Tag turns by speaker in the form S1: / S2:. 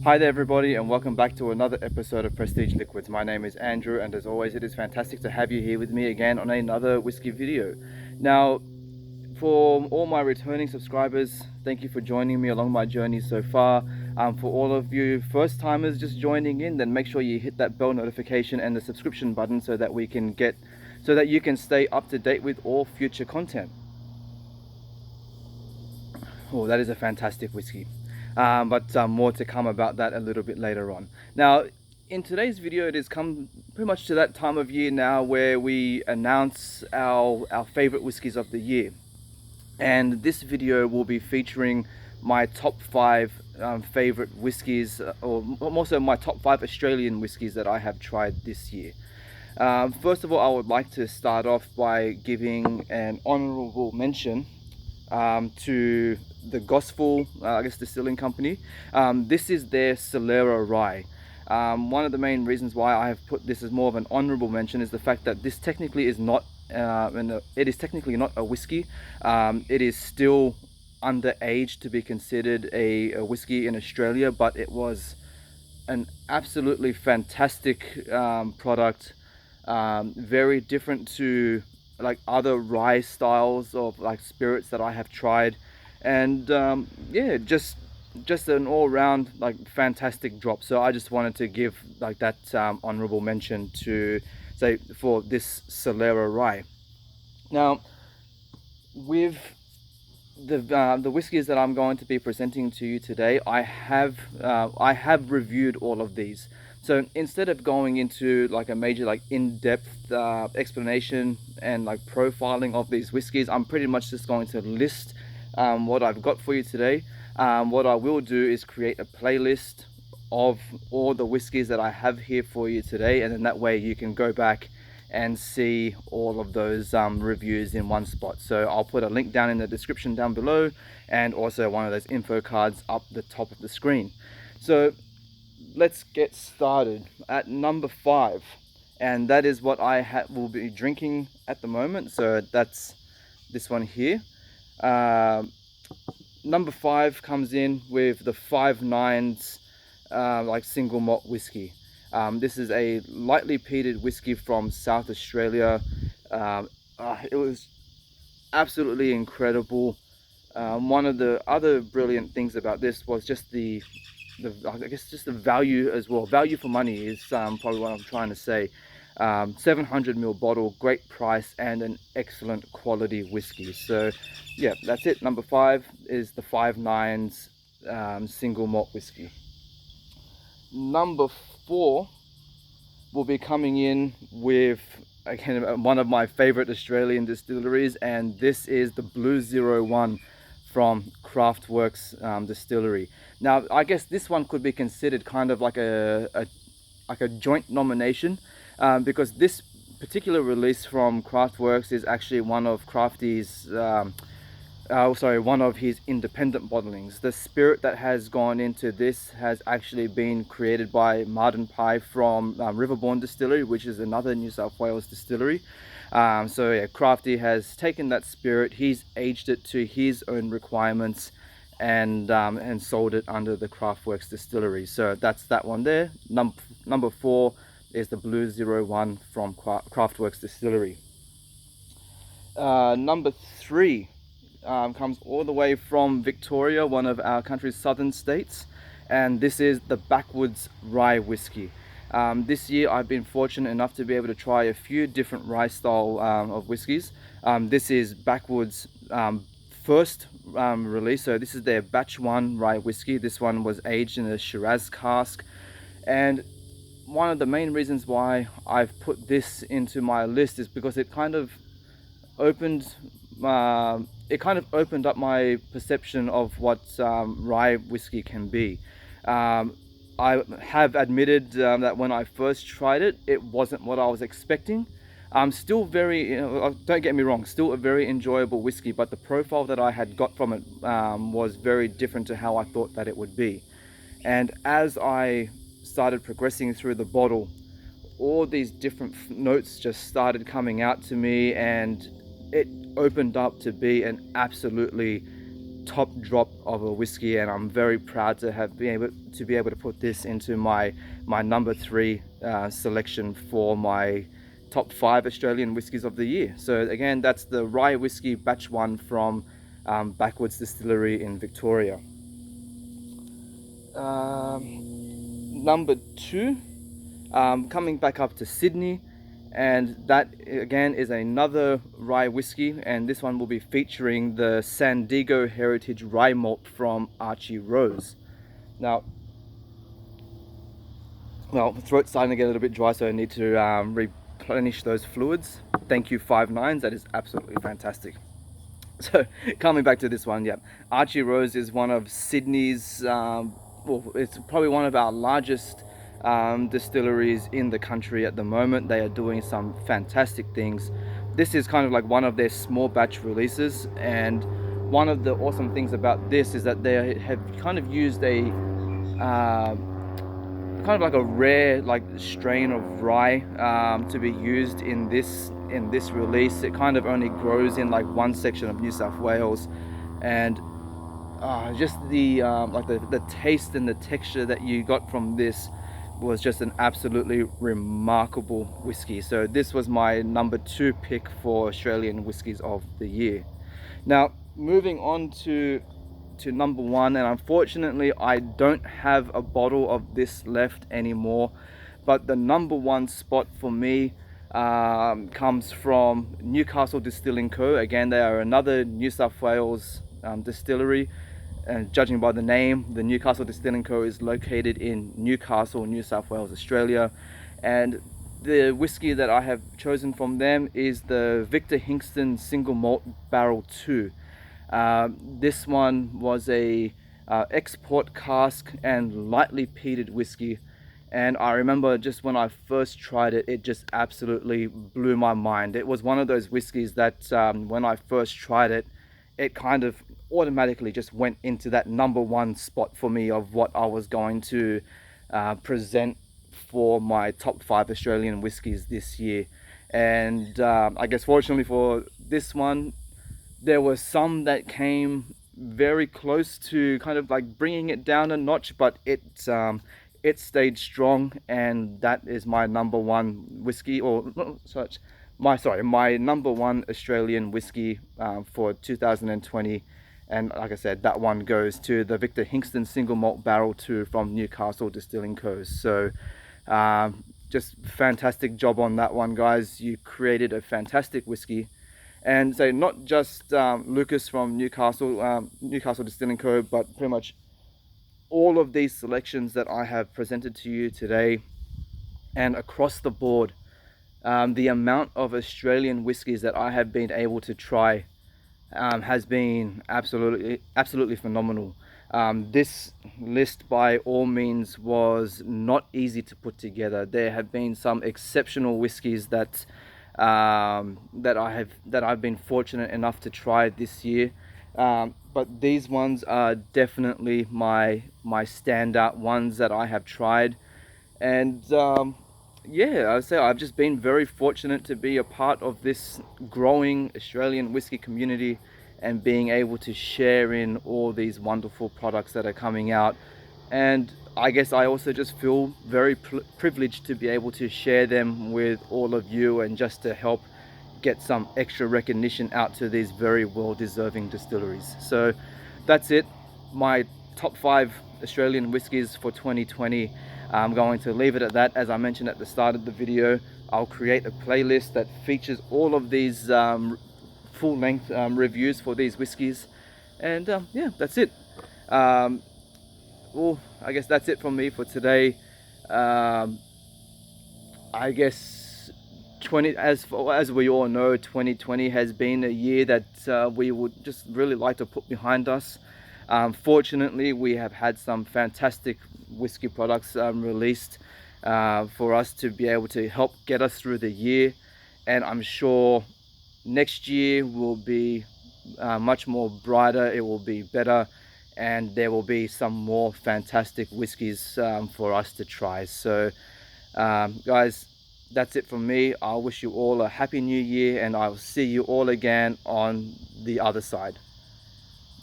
S1: Hi there everybody, and welcome back to another episode of Prestige Liquids. My name is Andrew, and as always it is fantastic to have you here with me again on another whiskey video. Now, for all my returning subscribers, thank you for joining me along my journey so far. For all of you first timers just joining in, then make sure you hit that bell notification and the subscription button so that you can stay up to date with all future content. Oh, that is a fantastic whiskey. But more to come about that a little bit later on. Now, in today's video, it has come pretty much to that time of year now where we announce our favorite whiskies of the year. And this video will be featuring my top 5 favorite whiskies, or more so my top 5 Australian whiskies that I have tried this year. First of all, I would like to start off by giving an honorable mention to the Gospel, distilling company. This is their Solera Rye. One of the main reasons why I have put this as more of an honorable mention is the fact that this technically is not, it is technically not a whiskey. It is still underage to be considered a whiskey in Australia, but it was an absolutely fantastic product. Very different to like other rye styles of like spirits that I have tried, and yeah, just an all-round like fantastic drop. So I just wanted to give like that honorable mention to say for this Solera Rye. Now, with the whiskies that I'm going to be presenting to you today, I have reviewed all of these. So instead of going into like a major like in-depth explanation and like profiling of these whiskies, I'm pretty much just going to list what I've got for you today. What I will do is create a playlist of all the whiskies that I have here for you today, and then that way you can go back and see all of those reviews in one spot. So I'll put a link down in the description down below, and also one of those info cards up the top of the screen. So let's get started at number 5, and that is what I will be drinking at the moment. So that's this one here. Number 5 comes in with the 5 Nines like single malt whiskey. This is a lightly peated whiskey from South Australia. It was absolutely incredible. One of the other brilliant things about this was just the value as well. Value for money is probably what I'm trying to say. 700ml bottle, great price, and an excellent quality whiskey. So yeah, that's it. Number 5 is the 5 Nines single malt whiskey. Number 4 will be coming in with, again, one of my favorite Australian distilleries, and this is the Blue 01 from Craftworks distillery. Now, I guess this one could be considered kind of like a joint nomination, because this particular release from Craftworks is actually one of Crafty's one of his independent bottlings. The spirit that has gone into this has actually been created by Martin Pye from Riverbourne Distillery, which is another New South Wales distillery. So yeah, Crafty has taken that spirit, he's aged it to his own requirements, and sold it under the Craftworks distillery. So that's that one there. Number 4 is the Blue 01 from Craftworks distillery. Number 3 comes all the way from Victoria, one of our country's southern states, and this is the Backwoods Rye whiskey. This year I've been fortunate enough to be able to try a few different rye style of whiskies. This is Backwoods first release, so this is their batch 1 rye whiskey. This one was aged in a Shiraz cask, and one of the main reasons why I've put this into my list is because it kind of opened up my perception of what rye whiskey can be. I have admitted that when I first tried it, it wasn't what I was expecting. Still very, don't get me wrong, still a very enjoyable whiskey, but the profile that I had got from it was very different to how I thought that it would be. And as I started progressing through the bottle, all these different notes just started coming out to me, and it opened up to be an absolutely top drop of a whiskey, and I'm very proud to have been able to put this into my number 3 selection for my top 5 Australian whiskies of the year. So again, that's the rye whiskey batch 1 from Backwoods Distillery in Victoria. Number 2, coming back up to Sydney, and that again is another rye whiskey, and this one will be featuring the San Diego Heritage Rye Malt from Archie Rose. Now, well, my throat's starting to get a little bit dry, so I need to replenish those fluids. Thank you, 5 Nines, that is absolutely fantastic. So coming back to this one, yeah, Archie Rose is one of Sydney's, well, it's probably one of our largest distilleries in the country at the moment. They are doing some fantastic things. This is kind of like one of their small batch releases, and one of the awesome things about this is that they have kind of used a kind of like a rare strain of rye to be used in this release. It kind of only grows in like one section of New South Wales, and just the the taste and the texture that you got from this was just an absolutely remarkable whiskey. So this was my number 2 pick for Australian whiskies of the year. Now moving on to number 1, and unfortunately I don't have a bottle of this left anymore, but the number 1 spot for me comes from Newcastle Distilling Co. Again, they are another New South Wales distillery, and judging by the name, the Newcastle Distilling Co. is located in Newcastle, New South Wales, Australia. And the whiskey that I have chosen from them is the Victor Hingston Single Malt Barrel 2. This one was a export cask and lightly peated whiskey, and I remember just when I first tried it, it just absolutely blew my mind. It was one of those whiskeys that when I first tried it, it kind of automatically just went into that number 1 spot for me of what I was going to present for my top 5 Australian whiskies this year. And I guess fortunately for this one, there were some that came very close to kind of like bringing it down a notch, but it stayed strong, and that is my number 1 whiskey, or such my number 1 Australian whiskey for 2020. And like I said, that one goes to the Victor Hingston Single Malt Barrel 2 from Newcastle Distilling Co. So just fantastic job on that one, guys. You created a fantastic whiskey. And so not just Lucas from Newcastle Distilling Co., but pretty much all of these selections that I have presented to you today, and across the board, the amount of Australian whiskies that I have been able to try has been absolutely phenomenal. This list by all means was not easy to put together. There have been some exceptional whiskies that I've been fortunate enough to try this year, but these ones are definitely my standout ones that I have tried. And yeah, I'd say I've just been very fortunate to be a part of this growing Australian whiskey community, and being able to share in all these wonderful products that are coming out. And I guess I also just feel very privileged to be able to share them with all of you, and just to help get some extra recognition out to these very well-deserving distilleries. So that's it, my top 5 Australian whiskies for 2020. I'm going to leave it at that. As I mentioned at the start of the video, I'll create a playlist that features all of these full-length reviews for these whiskies. And yeah, that's it. Well, I guess that's it from me for today. I guess as we all know, 2020 has been a year that we would just really like to put behind us. Fortunately, we have had some fantastic whiskey products released for us to be able to help get us through the year, and I'm sure next year will be much more brighter. It will be better, and there will be some more fantastic whiskies for us to try. So guys, that's it from me. I wish you all a happy new year, and I'll see you all again on the other side.